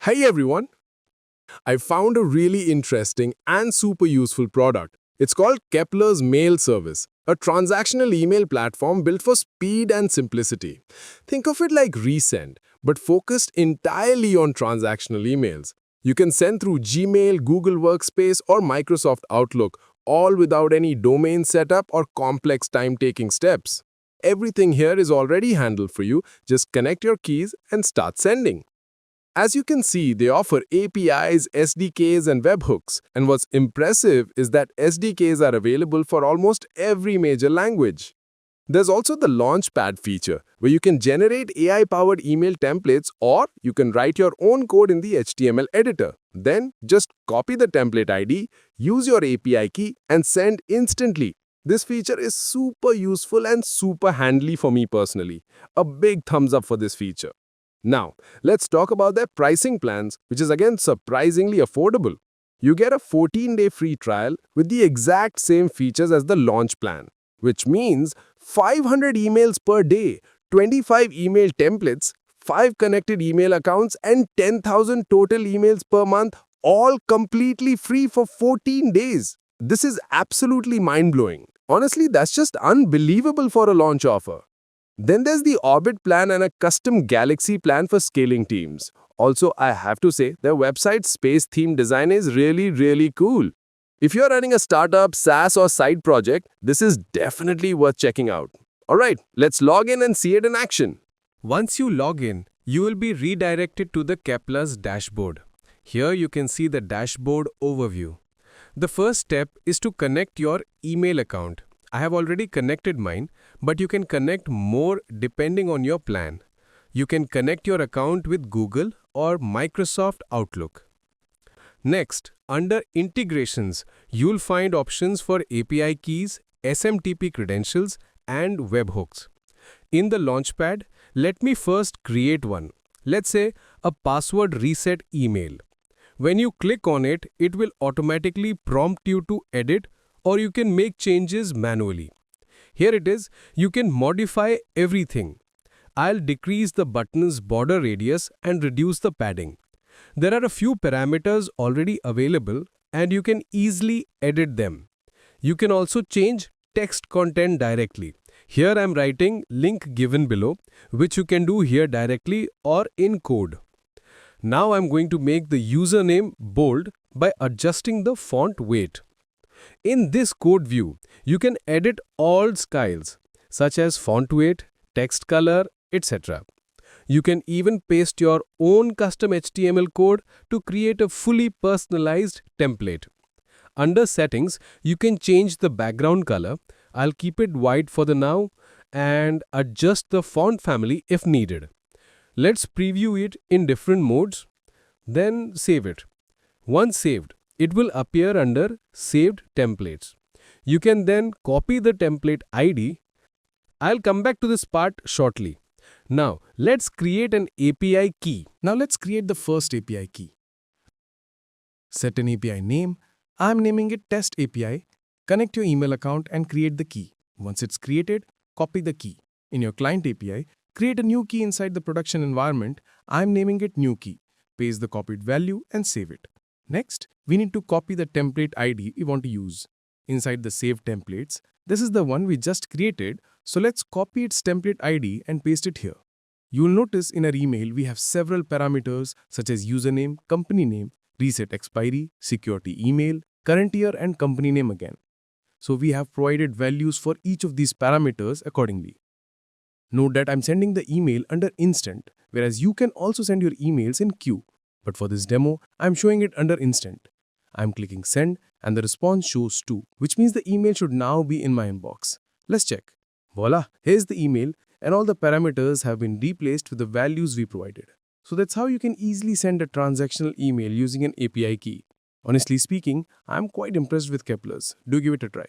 Hey everyone! I found a really interesting and super useful product. It's called Keplers Mail Service, a transactional email platform built for speed and simplicity. Think of it like Resend, but focused entirely on transactional emails. You can send through Gmail, Google Workspace, or Microsoft Outlook, all without any domain setup or complex time-taking steps. Everything here is already handled for you. Just connect your keys and start sending. As you can see, they offer APIs, SDKs, and webhooks. And what's impressive is that SDKs are available for almost every major language. There's also the Launchpad feature, where you can generate AI-powered email templates or you can write your own code in the HTML editor. Then, just copy the template ID, use your API key, and send instantly. This feature is super useful and super handy for me personally. A big thumbs up for this feature. Now, let's talk about their pricing plans, which is again surprisingly affordable. You get a 14-day free trial with the exact same features as the launch plan, which means 500 emails per day, 25 email templates, 5 connected email accounts, and 10,000 total emails per month, all completely free for 14 days. This is absolutely mind-blowing. Honestly, that's just unbelievable for a launch offer. Then there's the Orbit plan and a custom Galaxy plan for scaling teams. Also, I have to say, their website space theme design is really cool. If you're running a startup, SaaS, or side project, this is definitely worth checking out. Alright, let's log in and see it in action. Once you log in, you will be redirected to the Keplers dashboard. Here you can see the dashboard overview. The first step is to connect your email account. I have already connected mine, but you can connect more depending on your plan. You can connect your account with Google or Microsoft Outlook. Next, under Integrations, you'll find options for API keys, SMTP credentials, and webhooks. In the Launchpad, let me first create one. Let's say a password reset email. When you click on it, it will automatically prompt you to edit, or you can make changes manually. Here it is, you can modify everything. I'll decrease the button's border radius and reduce the padding. There are a few parameters already available and you can easily edit them. You can also change text content directly. Here I'm writing link given below, which you can do here directly or in code. Now I'm going to make the username bold by adjusting the font weight. In this code view, you can edit all styles, such as font weight, text color, etc. You can even paste your own custom HTML code to create a fully personalized template. Under Settings, you can change the background color. I'll keep it white for the now and adjust the font family if needed. Let's preview it in different modes, then save it. Once saved, it will appear under Saved Templates. You can then copy the template ID. I'll come back to this part shortly. Now, let's create an API key. Now let's create the first API key. Set an API name. I'm naming it Test API. Connect your email account and create the key. Once it's created, copy the key. In your client API, create a new key inside the production environment. I'm naming it New Key. Paste the copied value and save it. Next, we need to copy the template ID we want to use. Inside the Saved Templates, this is the one we just created, so let's copy its template ID and paste it here. You'll notice in our email we have several parameters such as username, company name, reset expiry, security email, current year, and company name again. So we have provided values for each of these parameters accordingly. Note that I'm sending the email under instant, whereas you can also send your emails in queue. But for this demo, I'm showing it under instant. I'm clicking send and the response shows to, which means the email should now be in my inbox. Let's check. Voila, here's the email and all the parameters have been replaced with the values we provided. So that's how you can easily send a transactional email using an API key. Honestly speaking, I'm quite impressed with Keplers. Do give it a try.